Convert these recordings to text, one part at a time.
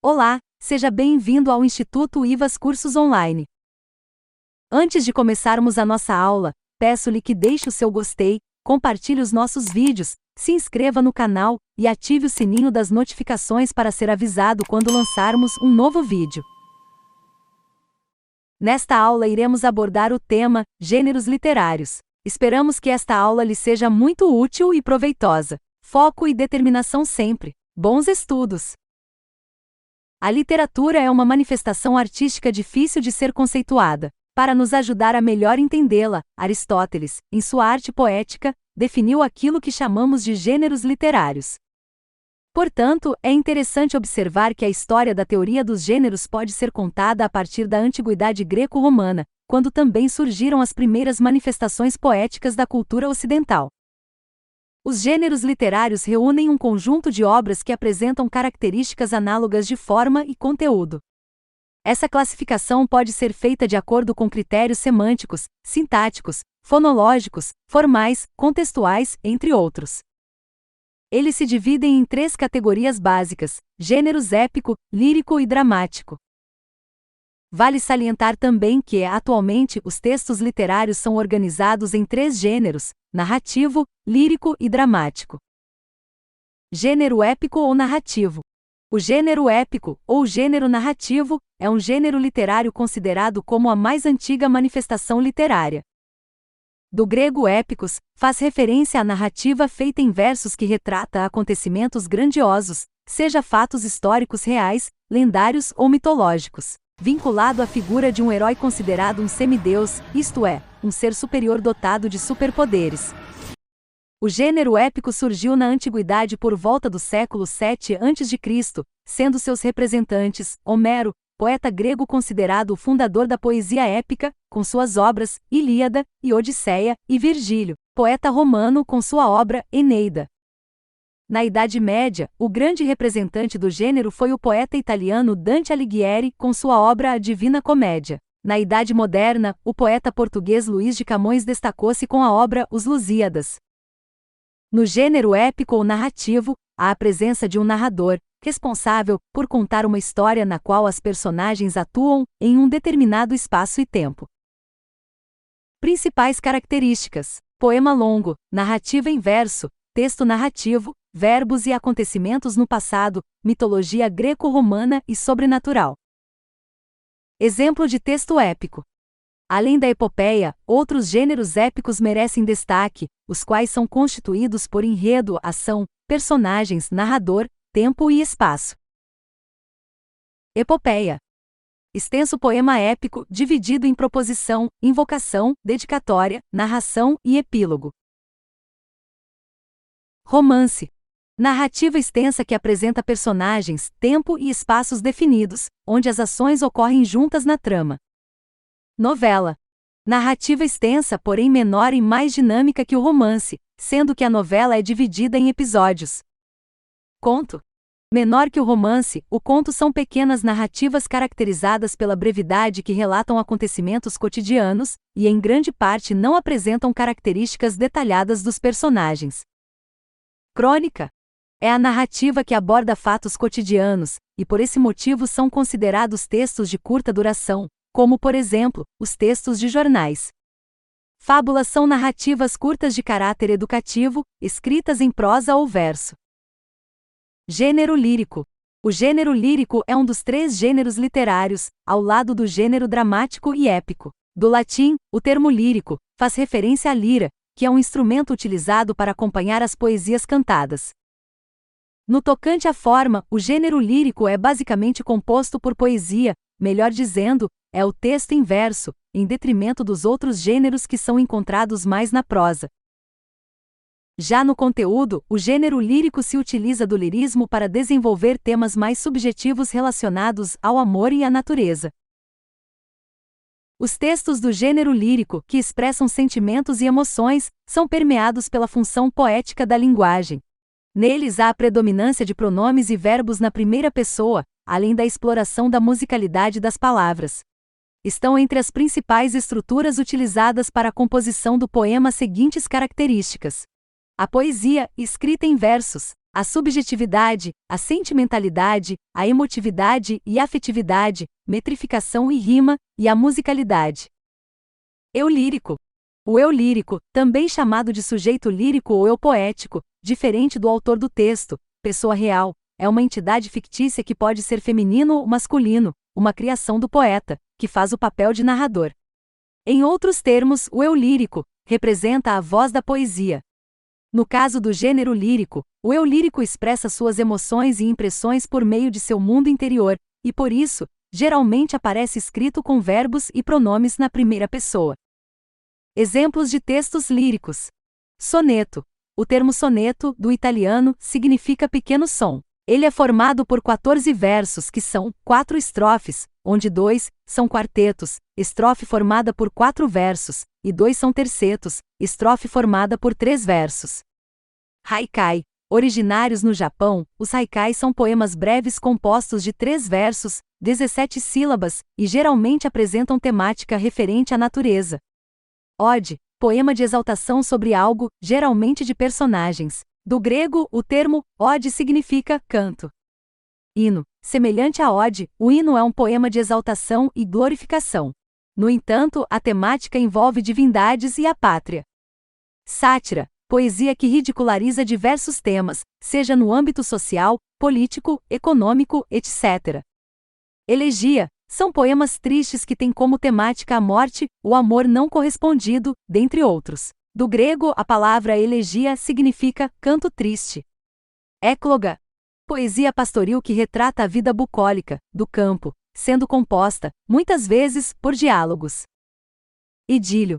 Olá, seja bem-vindo ao Instituto IVAS Cursos Online. Antes de começarmos a nossa aula, peço-lhe que deixe o seu gostei, compartilhe os nossos vídeos, se inscreva no canal e ative o sininho das notificações para ser avisado quando lançarmos um novo vídeo. Nesta aula iremos abordar o tema Gêneros Literários. Esperamos que esta aula lhe seja muito útil e proveitosa. Foco e determinação sempre. Bons estudos! A literatura é uma manifestação artística difícil de ser conceituada. Para nos ajudar a melhor entendê-la, Aristóteles, em sua Arte Poética, definiu aquilo que chamamos de gêneros literários. Portanto, é interessante observar que a história da teoria dos gêneros pode ser contada a partir da antiguidade greco-romana, quando também surgiram as primeiras manifestações poéticas da cultura ocidental. Os gêneros literários reúnem um conjunto de obras que apresentam características análogas de forma e conteúdo. Essa classificação pode ser feita de acordo com critérios semânticos, sintáticos, fonológicos, formais, contextuais, entre outros. Eles se dividem em três categorias básicas: gêneros épico, lírico e dramático. Vale salientar também que, atualmente, os textos literários são organizados em três gêneros: narrativo, lírico e dramático. Gênero épico ou narrativo. O gênero épico, ou gênero narrativo, é um gênero literário considerado como a mais antiga manifestação literária. Do grego épicos, faz referência à narrativa feita em versos que retrata acontecimentos grandiosos, seja fatos históricos reais, lendários ou mitológicos, vinculado à figura de um herói considerado um semideus, isto é, um ser superior dotado de superpoderes. O gênero épico surgiu na antiguidade por volta do século VII a.C., sendo seus representantes Homero, poeta grego considerado o fundador da poesia épica, com suas obras Ilíada e Odisseia, e Virgílio, poeta romano com sua obra Eneida. Na Idade Média, o grande representante do gênero foi o poeta italiano Dante Alighieri com sua obra A Divina Comédia. Na Idade Moderna, o poeta português Luís de Camões destacou-se com a obra Os Lusíadas. No gênero épico ou narrativo, há a presença de um narrador, responsável por contar uma história na qual as personagens atuam em um determinado espaço e tempo. Principais características: poema longo, narrativa em verso, texto narrativo, verbos e acontecimentos no passado, mitologia greco-romana e sobrenatural. Exemplo de texto épico. Além da epopeia, outros gêneros épicos merecem destaque, os quais são constituídos por enredo, ação, personagens, narrador, tempo e espaço. Epopeia. Extenso poema épico, dividido em proposição, invocação, dedicatória, narração e epílogo. Romance. Narrativa extensa que apresenta personagens, tempo e espaços definidos, onde as ações ocorrem juntas na trama. Novela. Narrativa extensa, porém menor e mais dinâmica que o romance, sendo que a novela é dividida em episódios. Conto. Menor que o romance, o conto são pequenas narrativas caracterizadas pela brevidade que relatam acontecimentos cotidianos, e em grande parte não apresentam características detalhadas dos personagens. Crônica. É a narrativa que aborda fatos cotidianos, e por esse motivo são considerados textos de curta duração, como por exemplo, os textos de jornais. Fábulas são narrativas curtas de caráter educativo, escritas em prosa ou verso. Gênero lírico. O gênero lírico é um dos três gêneros literários, ao lado do gênero dramático e épico. Do latim, o termo lírico faz referência à lira, que é um instrumento utilizado para acompanhar as poesias cantadas. No tocante à forma, o gênero lírico é basicamente composto por poesia, melhor dizendo, é o texto em verso, em detrimento dos outros gêneros que são encontrados mais na prosa. Já no conteúdo, o gênero lírico se utiliza do lirismo para desenvolver temas mais subjetivos relacionados ao amor e à natureza. Os textos do gênero lírico, que expressam sentimentos e emoções, são permeados pela função poética da linguagem. Neles há a predominância de pronomes e verbos na primeira pessoa, além da exploração da musicalidade das palavras. Estão entre as principais estruturas utilizadas para a composição do poema as seguintes características: a poesia, escrita em versos, a subjetividade, a sentimentalidade, a emotividade e afetividade, metrificação e rima, e a musicalidade. Eu lírico. O eu lírico, também chamado de sujeito lírico ou eu poético, diferente do autor do texto, pessoa real, é uma entidade fictícia que pode ser feminino ou masculino, uma criação do poeta, que faz o papel de narrador. Em outros termos, o eu lírico representa a voz da poesia. No caso do gênero lírico, o eu lírico expressa suas emoções e impressões por meio de seu mundo interior, e por isso, geralmente aparece escrito com verbos e pronomes na primeira pessoa. Exemplos de textos líricos. Soneto. O termo soneto, do italiano, significa pequeno som. Ele é formado por 14 versos que são 4 estrofes, onde 2 são quartetos, estrofe formada por 4 versos, e 2 são tercetos, estrofe formada por 3 versos. Haikai. Originários no Japão, os haikai são poemas breves compostos de 3 versos, 17 sílabas, e geralmente apresentam temática referente à natureza. Ode. Poema de exaltação sobre algo, geralmente de personagens. Do grego, o termo ode significa canto. Hino. Semelhante a ode, o hino é um poema de exaltação e glorificação. No entanto, a temática envolve divindades e a pátria. Sátira. Poesia que ridiculariza diversos temas, seja no âmbito social, político, econômico, etc. Elegia. São poemas tristes que têm como temática a morte, o amor não correspondido, dentre outros. Do grego, a palavra elegia significa canto triste. Écloga. Poesia pastoril que retrata a vida bucólica, do campo, sendo composta, muitas vezes, por diálogos. Idílio.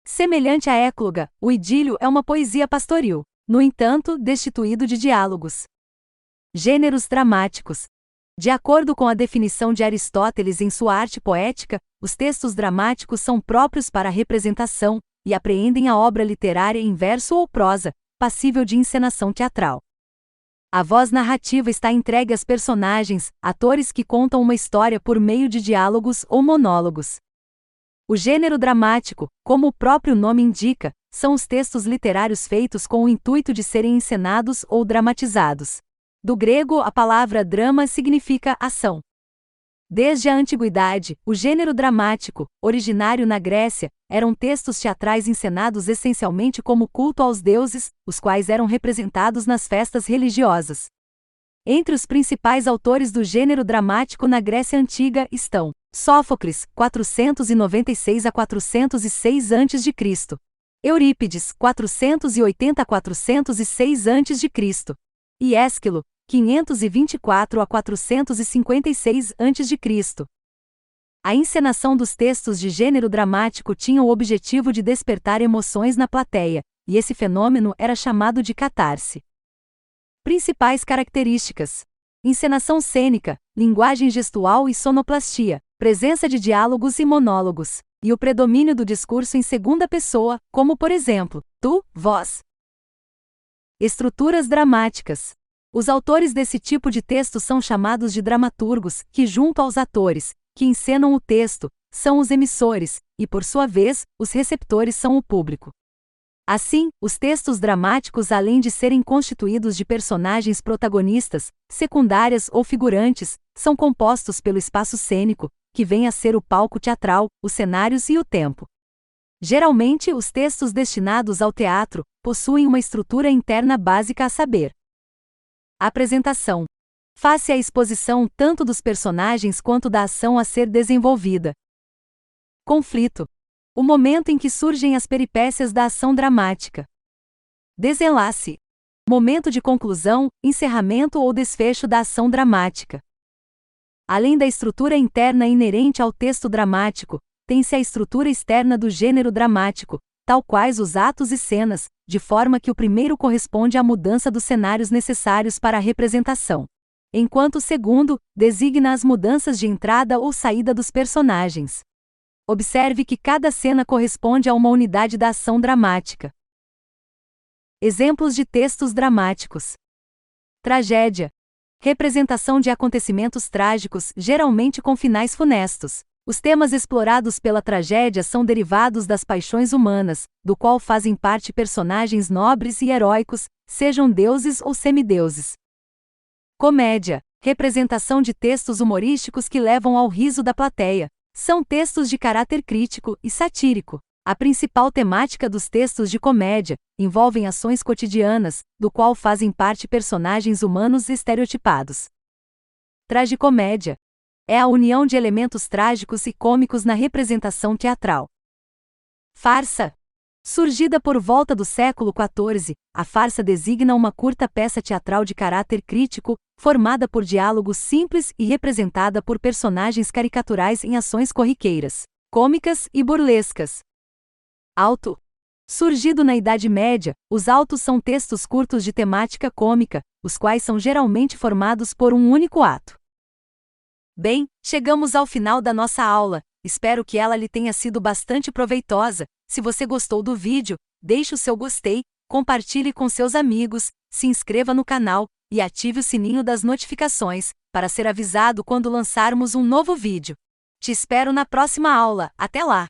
Semelhante à écloga, o idílio é uma poesia pastoril, no entanto, destituído de diálogos. Gêneros dramáticos. De acordo com a definição de Aristóteles em sua Arte Poética, os textos dramáticos são próprios para a representação, e apreendem a obra literária em verso ou prosa, passível de encenação teatral. A voz narrativa está entregue às personagens, atores que contam uma história por meio de diálogos ou monólogos. O gênero dramático, como o próprio nome indica, são os textos literários feitos com o intuito de serem encenados ou dramatizados. Do grego, a palavra drama significa ação. Desde a antiguidade, o gênero dramático, originário na Grécia, eram textos teatrais encenados essencialmente como culto aos deuses, os quais eram representados nas festas religiosas. Entre os principais autores do gênero dramático na Grécia Antiga estão Sófocles, 496 a 406 a.C., Eurípides, 480 a 406 a.C., e Ésquilo, 524 a 456 a.C. A encenação dos textos de gênero dramático tinha o objetivo de despertar emoções na plateia, e esse fenômeno era chamado de catarse. Principais características: encenação cênica, linguagem gestual e sonoplastia, presença de diálogos e monólogos, e o predomínio do discurso em segunda pessoa, como por exemplo, tu, vós. Estruturas dramáticas. Os autores desse tipo de texto são chamados de dramaturgos, que junto aos atores, que encenam o texto, são os emissores, e por sua vez, os receptores são o público. Assim, os textos dramáticos, além de serem constituídos de personagens protagonistas, secundárias ou figurantes, são compostos pelo espaço cênico, que vem a ser o palco teatral, os cenários e o tempo. Geralmente, os textos destinados ao teatro possuem uma estrutura interna básica a saber: apresentação. Faz-se a exposição tanto dos personagens quanto da ação a ser desenvolvida. Conflito. O momento em que surgem as peripécias da ação dramática. Desenlace. Momento de conclusão, encerramento ou desfecho da ação dramática. Além da estrutura interna inerente ao texto dramático, tem-se a estrutura externa do gênero dramático, tal quais os atos e cenas, de forma que o primeiro corresponde à mudança dos cenários necessários para a representação, enquanto o segundo designa as mudanças de entrada ou saída dos personagens. Observe que cada cena corresponde a uma unidade da ação dramática. Exemplos de textos dramáticos: tragédia. Representação de acontecimentos trágicos, geralmente com finais funestos. Os temas explorados pela tragédia são derivados das paixões humanas, do qual fazem parte personagens nobres e heróicos, sejam deuses ou semideuses. Comédia. Representação de textos humorísticos que levam ao riso da plateia. São textos de caráter crítico e satírico. A principal temática dos textos de comédia envolvem ações cotidianas, do qual fazem parte personagens humanos estereotipados. Tragicomédia. É a união de elementos trágicos e cômicos na representação teatral. Farsa. Surgida por volta do século XIV, a farsa designa uma curta peça teatral de caráter crítico, formada por diálogos simples e representada por personagens caricaturais em ações corriqueiras, cômicas e burlescas. Auto. Surgido na Idade Média, os autos são textos curtos de temática cômica, os quais são geralmente formados por um único ato. Bem, chegamos ao final da nossa aula. Espero que ela lhe tenha sido bastante proveitosa. Se você gostou do vídeo, deixe o seu gostei, compartilhe com seus amigos, se inscreva no canal e ative o sininho das notificações, para ser avisado quando lançarmos um novo vídeo. Te espero na próxima aula. Até lá!